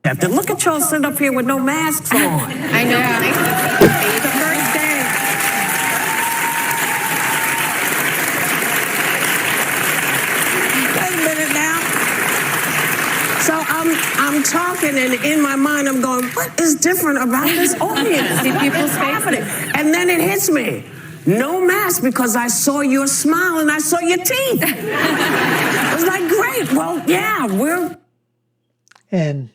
after. Look at y'all sitting up here with no masks on. I know. It's the first day. Wait a minute now. So I'm talking, and in my mind I'm going, what is different about this audience? See people's happening? And then it hits me. No mask, because I saw your smile and I saw your teeth. I was like, great. Well, yeah, we're... And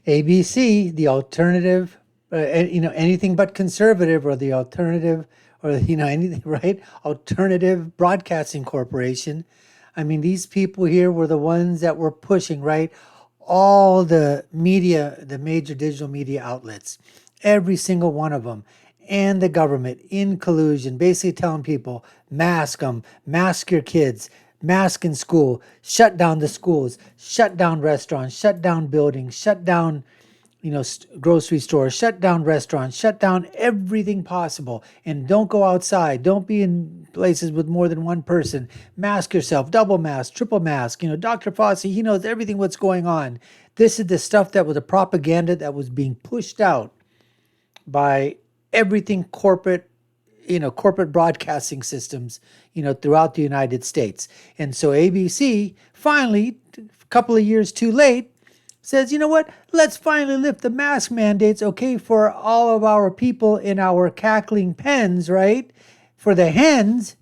ABC, the alternative, anything but conservative, or the alternative, or, anything, right? Alternative Broadcasting Corporation. I mean, these people here were the ones that were pushing, right? All the media, the major digital media outlets, every single one of them, and the government in collusion, basically telling people, mask them, mask your kids, mask in school, shut down the schools, shut down restaurants, shut down buildings, shut down, grocery stores, shut down restaurants, shut down everything possible. And don't go outside. Don't be in places with more than one person. Mask yourself, double mask, triple mask. Dr. Fauci, he knows everything what's going on. This is the stuff that was the propaganda that was being pushed out by everything corporate broadcasting systems, throughout the United States. And so ABC finally, a couple of years too late, says, you know what, let's finally lift the mask mandates, okay, for all of our people in our cackling pens, right? For the hens,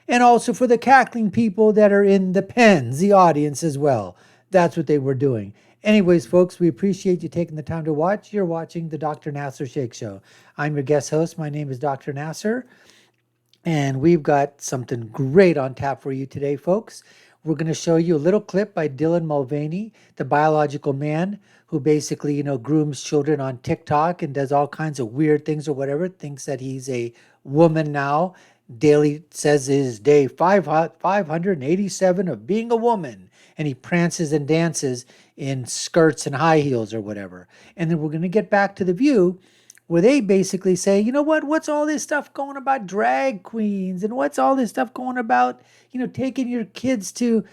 and also for the cackling people that are in the pens, the audience as well. That's what they were doing. Anyways, folks, we appreciate you taking the time to watch. You're watching the Dr. Nasir Shaikh Show. I'm your guest host. My name is Dr. Nasir, and we've got something great on tap for you today, folks. We're going to show you a little clip by Dylan Mulvaney, the biological man who basically, grooms children on TikTok and does all kinds of weird things or whatever, thinks that he's a woman now. Daily says is day 587 of being a woman. And he prances and dances in skirts and high heels or whatever. And then we're going to get back to The View, where they basically say, you know what, what's all this stuff going about drag queens? And what's all this stuff going about, taking your kids to,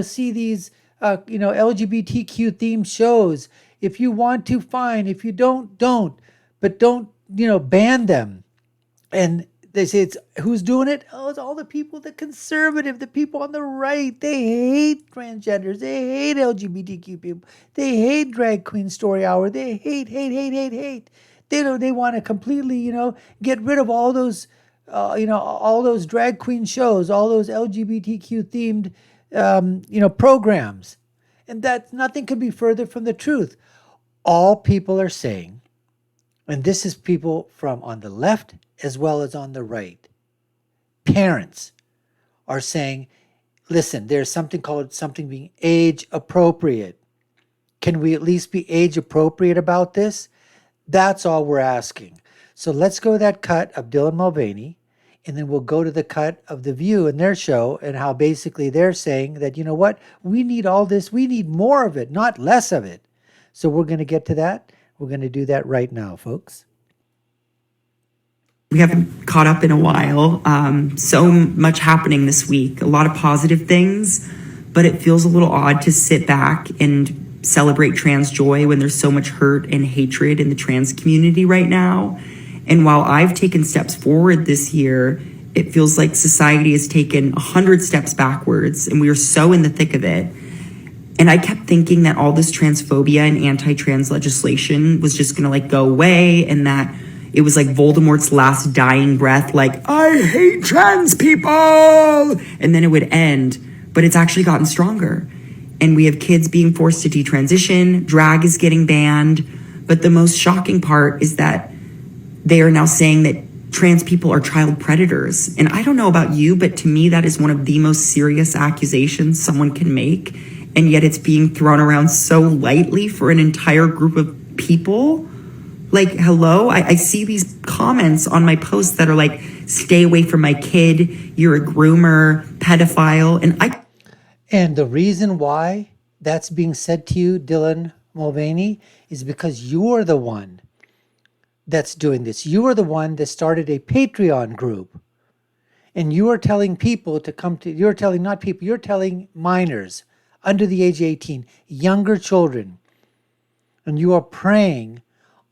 see these, LGBTQ themed shows? If you want to, fine. If you don't. But don't, ban them. And they say, who's doing it? Oh, it's all the people, the conservative, the people on the right. They hate transgenders. They hate LGBTQ people. They hate Drag Queen Story Hour. They hate. They want to completely, get rid of all those, all those drag queen shows, all those LGBTQ themed, programs. And that nothing could be further from the truth. All people are saying, and this is people from on the left as well as on the right, parents are saying, listen, there's something being age appropriate. Can we at least be age appropriate about this? That's all we're asking. So let's go to that cut of Dylan Mulvaney, and then we'll go to the cut of The View and their show, and how basically they're saying that, you know what, we need all this, we need more of it, not less of it. So we're going to get to that. We're going to do that right now, folks. We haven't caught up in a while. So much happening this week, a lot of positive things, but it feels a little odd to sit back and celebrate trans joy when there's so much hurt and hatred in the trans community right now. And while I've taken steps forward this year, it feels like society has taken 100 steps backwards, and we are so in the thick of it. And I kept thinking that all this transphobia and anti-trans legislation was just gonna go away, and that it was like Voldemort's last dying breath, like, I hate trans people, and then it would end. But it's actually gotten stronger. And we have kids being forced to detransition, drag is getting banned. But the most shocking part is that they are now saying that trans people are child predators. And I don't know about you, but to me, that is one of the most serious accusations someone can make. And yet it's being thrown around so lightly for an entire group of people. Like, hello, I see these comments on my posts that are like, stay away from my kid, you're a groomer, pedophile. And the reason why that's being said to you, Dylan Mulvaney, is because you're the one that's doing this. You are the one that started a Patreon group. And you are telling people to come to, you're telling minors under the age of 18, younger children, and you are preying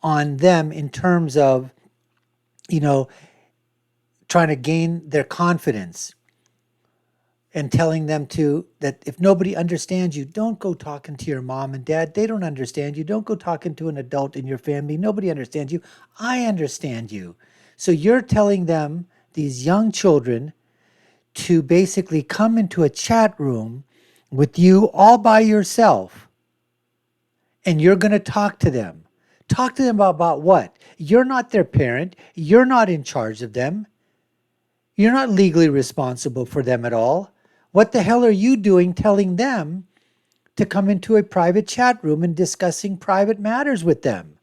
on them in terms of, trying to gain their confidence and telling them that if nobody understands you, don't go talking to your mom and dad. They don't understand you. Don't go talking to an adult in your family. Nobody understands you. I understand you. So you're telling them, these young children, to basically come into a chat room with you all by yourself, and you're going to talk to them. Talk to them about what? You're not their parent. You're not in charge of them. You're not legally responsible for them at all. What the hell are you doing telling them to come into a private chat room and discussing private matters with them,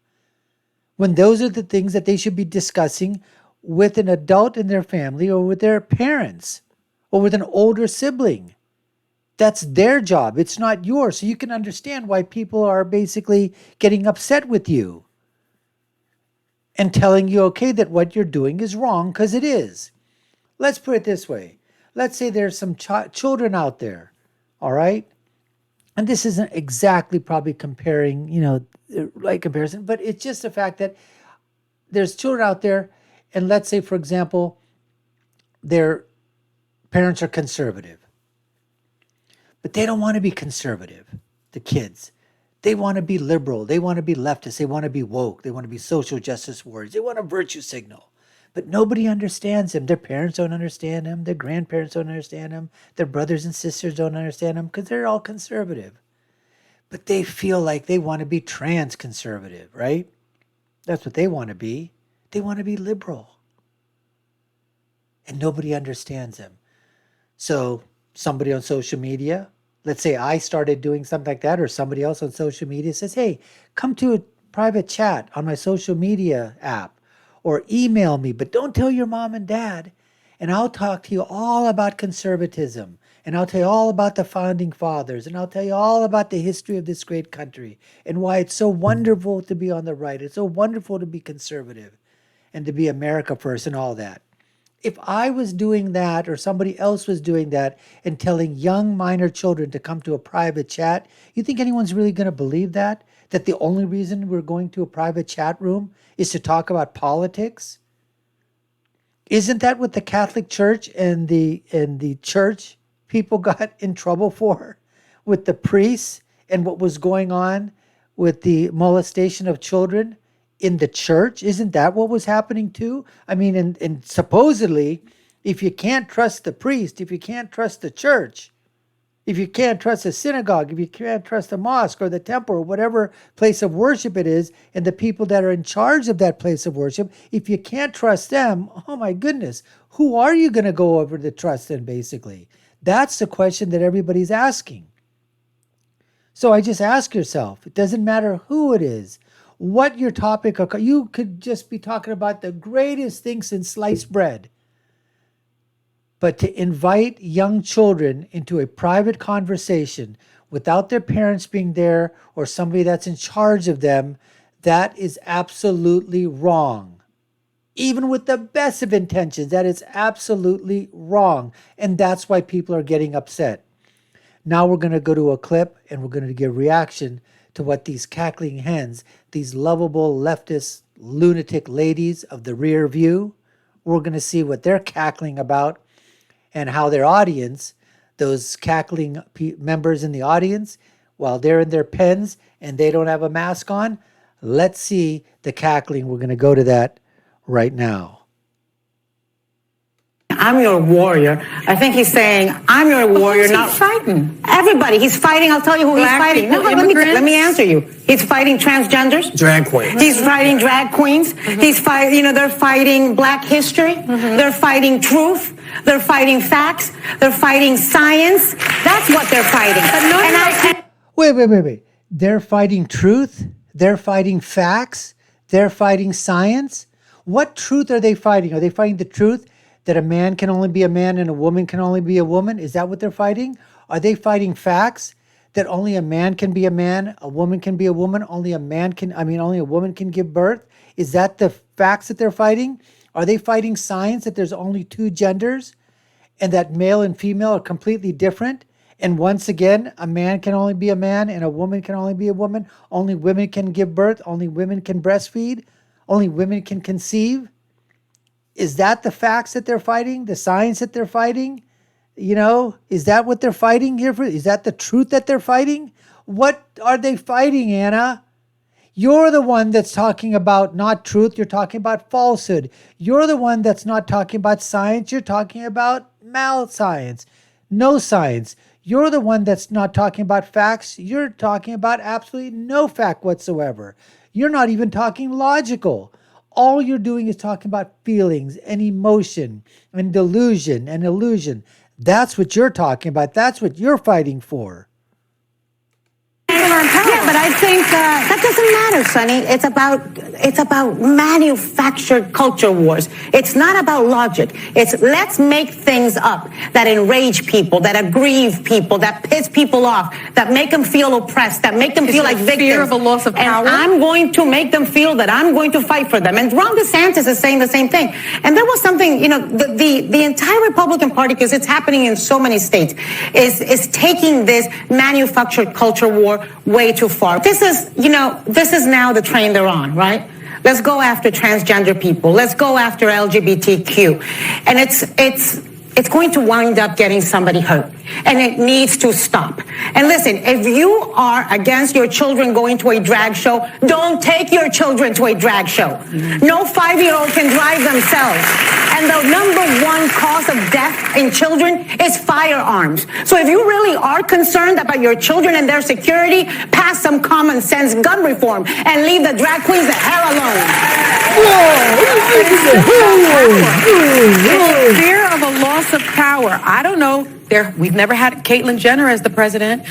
when those are the things that they should be discussing with an adult in their family, or with their parents, or with an older sibling? That's their job. It's not yours. So you can understand why people are basically getting upset with you and telling you, okay, that what you're doing is wrong, because it is. Let's put it this way. Let's say there's some children out there, all right? And this isn't exactly probably comparing, like comparison, but it's just the fact that there's children out there, and let's say, for example, their parents are conservative. But they don't want to be conservative, the kids. They want to be liberal. They want to be leftist. They want to be woke. They want to be social justice warriors. They want a virtue signal. But nobody understands them. Their parents don't understand them. Their grandparents don't understand them. Their brothers and sisters don't understand them, because they're all conservative. But they feel like they want to be trans conservative, right? That's what they want to be. They want to be liberal. And nobody understands them. So somebody on social media, let's say I started doing something like that, or somebody else on social media says, hey, come to a private chat on my social media app, or email me, but don't tell your mom and dad. And I'll talk to you all about conservatism. And I'll tell you all about the founding fathers. And I'll tell you all about the history of this great country, and why it's so wonderful to be on the right. It's so wonderful to be conservative and to be America first and all that. If I was doing that, or somebody else was doing that, and telling young minor children to come to a private chat, you think anyone's really going to believe that? That the only reason we're going to a private chat room is to talk about politics? Isn't that what the Catholic Church and the church people got in trouble for, with the priests and what was going on with the molestation of children in the church? Isn't that what was happening too? I mean, and supposedly, if you can't trust the priest, if you can't trust the church, if you can't trust a synagogue, if you can't trust the mosque or the temple or whatever place of worship it is, and the people that are in charge of that place of worship, if you can't trust them, oh my goodness, who are you going to go over to trust in, basically? That's the question that everybody's asking. So I just ask yourself, it doesn't matter who it is, what your topic, you could just be talking about the greatest thing since sliced bread. But to invite young children into a private conversation without their parents being there, or somebody that's in charge of them, that is absolutely wrong. Even with the best of intentions, that is absolutely wrong. And that's why people are getting upset. Now we're going to go to a clip, and we're going to give reaction to what these cackling hens, these lovable leftist lunatic ladies of the rear view, we're going to see what they're cackling about, and how their audience, those cackling members in the audience, while they're in their pens and they don't have a mask on, let's see the cackling. We're going to go to that right now. I'm your warrior. I think he's saying, I'm your warrior. Who's he not fighting? Everybody. He's fighting. I'll tell you who he's fighting. No, let me answer you. He's fighting transgenders. Drag queen. He's fighting drag queens. He's fighting, they're fighting black history. They're fighting truth. They're fighting facts. They're fighting science. That's what they're fighting. Wait. They're fighting truth? They're fighting facts? They're fighting science? What truth are they fighting? Are they fighting the truth that a man can only be a man and a woman can only be a woman? Is that what they're fighting? Are they fighting facts that only a man can be a man, a woman can be a woman, only a woman can give birth? Is that the facts that they're fighting? Are they fighting science, that there's only two genders and that male and female are completely different, And once again, a man can only be a man and a woman can only be a woman. Only women can give birth. Only women can breastfeed. Only women can conceive. Is that the facts that they're fighting? The science that they're fighting? Is that what they're fighting here for? Is that the truth that they're fighting? What are they fighting, Anna? You're the one that's talking about not truth. You're talking about falsehood. You're the one that's not talking about science. You're talking about mal-science. No science. You're the one that's not talking about facts. You're talking about absolutely no fact whatsoever. You're not even talking logical. All you're doing is talking about feelings and emotion and delusion and illusion. That's what you're talking about. That's what you're fighting for. Yeah, but I think that doesn't matter, Sonny. It's about manufactured culture wars. It's not about logic. It's let's make things up that enrage people, that aggrieve people, that piss people off, that make them feel oppressed, that make them feel like victims. Fear of a loss of power. And I'm going to make them feel that I'm going to fight for them. And Ron DeSantis is saying the same thing. And there was something, the entire Republican Party, because it's happening in so many states, is taking this manufactured culture war way too far. This is now the train they're on, right? Let's go after transgender people. Let's go after LGBTQ. And it's going to wind up getting somebody hurt. And it needs to stop. And listen, if you are against your children going to a drag show, don't take your children to a drag show. No 5-year-old can drive themselves. And the number one cause of death in children is firearms. So if you really are concerned about your children and their security, pass some common sense gun reform and leave the drag queens the hell alone. It's fear of a loss of power. I don't know. We've never had Caitlyn Jenner as the president.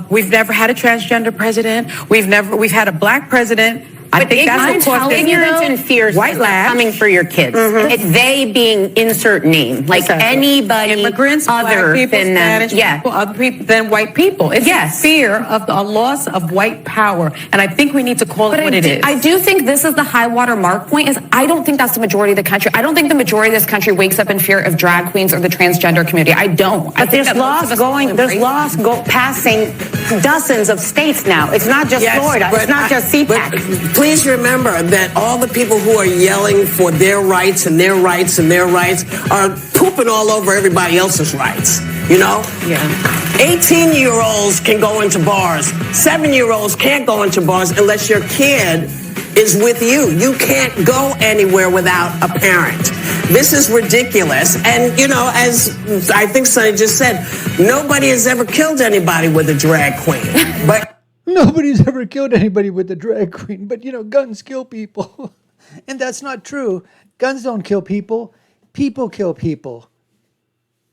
We've never had a transgender president. We've had a black president. I think that's what caused ignorance and fear coming for your kids. Mm-hmm. It's they being insert name, like anybody immigrants, other black people, than Spanish people, other people than white people. It's fear of a loss of white power, and I think we need to call it what it is. I do think this is the high water mark point. Is I don't think that's the majority of the country. I don't think the majority of this country wakes up in fear of drag queens or the transgender community. I don't. But there's laws passing dozens of states now. It's not just Florida. It's not just CPAC. Please remember that all the people who are yelling for their rights and their rights and their rights are pooping all over everybody else's rights. 18-year-olds can go into bars. 7-year-olds can't go into bars unless your kid is with you. You can't go anywhere without a parent. This is ridiculous. And, as I think Sonny just said, nobody has ever killed anybody with a drag queen. But Nobody's ever killed anybody with a drag queen, but guns kill people. And that's not true. Guns don't kill people. People kill people.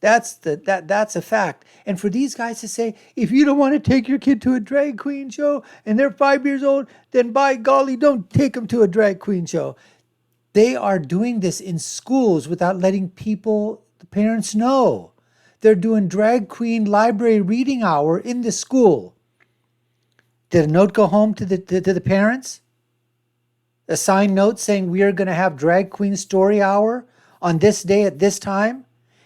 That's a fact. And for these guys to say, if you don't want to take your kid to a drag queen show and they're 5 years old, then by golly, don't take them to a drag queen show. They are doing this in schools without letting the parents know. They're doing drag queen library reading hour in the school. Did a note go home to the parents? A signed note saying we are going to have drag queen story hour on this day at this time?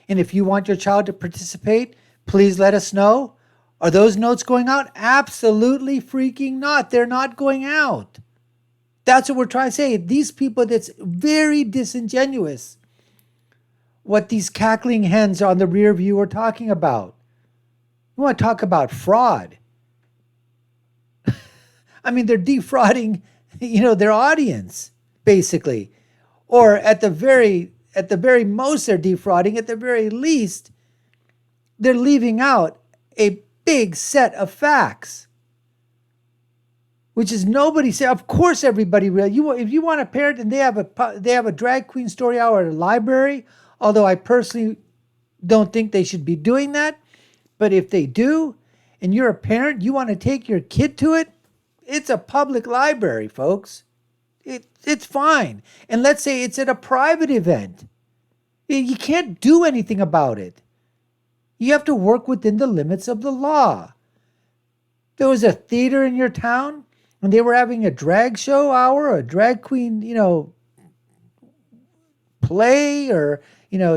And if you want your child to participate, please let us know. Are those notes going out? Absolutely freaking not. They're not going out. That's what we're trying to say. These people, that's very disingenuous. What these cackling hens on the rear view are talking about. You want to talk about fraud? I mean, they're defrauding, their audience, basically. Or at the very most, they're defrauding. At the very least, they're leaving out a big set of facts, which is nobody say. Of course, everybody if you want a parent and they have a drag queen story hour at a library, although I personally don't think they should be doing that, but if they do, and you're a parent, you want to take your kid to it. It's a public library, folks. It's fine. And let's say it's at a private event. You can't do anything about it. You have to work within the limits of the law. There was a theater in your town, and they were having a drag show hour, or a drag queen, play, or,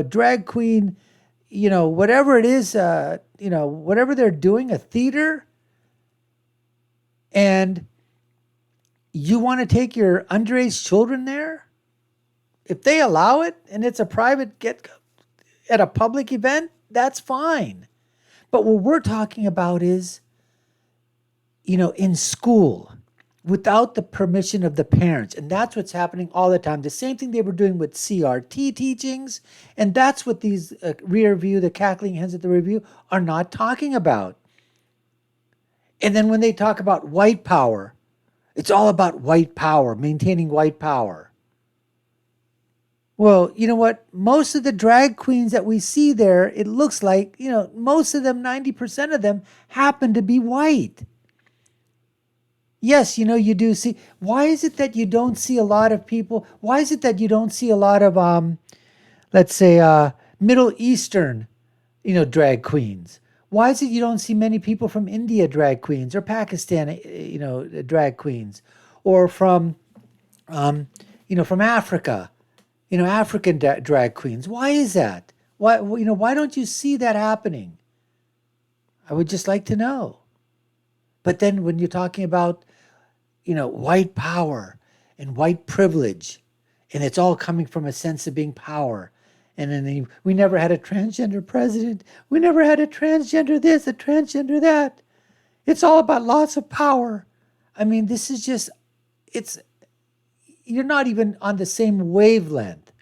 drag queen, whatever it is, whatever they're doing, a theater, and you want to take your underage children there? If they allow it and it's a private get at a public event, that's fine. But what we're talking about is, in school, without the permission of the parents. And that's what's happening all the time. The same thing they were doing with CRT teachings. And that's what these the Cackling Hens at the review are not talking about. And then when they talk about white power, it's all about white power, maintaining white power. Well, you know what? Most of the drag queens that we see there, it looks like, most of them, 90% of them, happen to be white. Yes, you do see. Why is it that you don't see a lot of people? Why is it that you don't see a lot of, let's say, Middle Eastern, drag queens? Why is it you don't see many people from India drag queens or Pakistan, drag queens, or from Africa, African drag queens? Why is that? Why don't you see that happening? I would just like to know. But then when you're talking about, white power and white privilege, and it's all coming from a sense of being power. And then we never had a transgender president. We never had a transgender this, a transgender that. It's all about loss of power. I mean, this is just, you're not even on the same wavelength.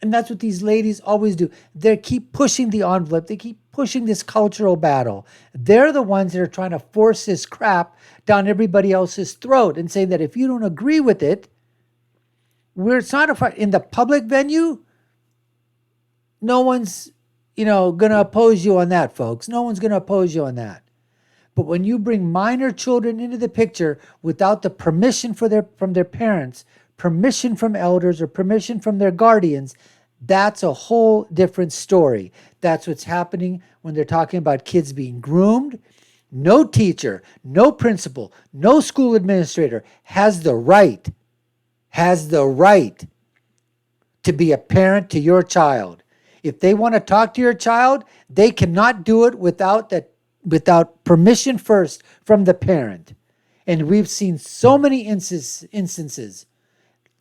And that's what these ladies always do. They keep pushing the envelope. They keep pushing this cultural battle. They're the ones that are trying to force this crap down everybody else's throat and saying that if you don't agree with it, it's not a fight. In the public venue, no one's, going to oppose you on that, folks. No one's going to oppose you on that. But when you bring minor children into the picture without the permission from their parents, permission from elders, or permission from their guardians, that's a whole different story. That's what's happening when they're talking about kids being groomed. No teacher, no principal, no school administrator has the right to be a parent to your child. If they want to talk to your child, they cannot do it without permission first from the parent. And we've seen so many instances.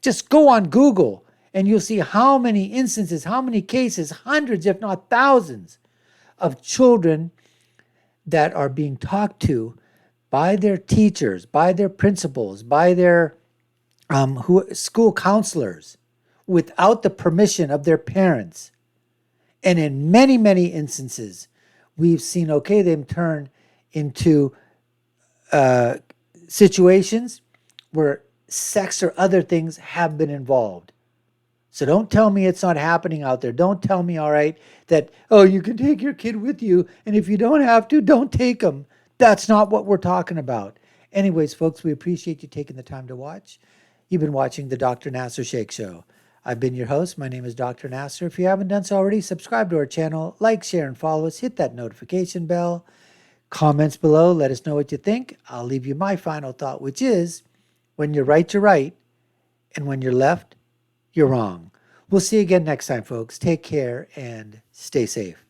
Just go on Google and you'll see how many instances, how many cases, hundreds, if not thousands, of children that are being talked to by their teachers, by their principals, by their school counselors, without the permission of their parents. And in many, many instances, we've seen, them turn into situations where sex or other things have been involved. So don't tell me it's not happening out there. Don't tell me, all right, that, you can take your kid with you, and if you don't have to, don't take them. That's not what we're talking about. Anyways, folks, we appreciate you taking the time to watch. You've been watching the Dr. Nasir Shaikh Show. I've been your host. My name is Dr. Nasir. If you haven't done so already, subscribe to our channel, like, share, and follow us. Hit that notification bell. Comments below. Let us know what you think. I'll leave you my final thought, which is, when you're right, you're right. And when you're left, you're wrong. We'll see you again next time, folks. Take care and stay safe.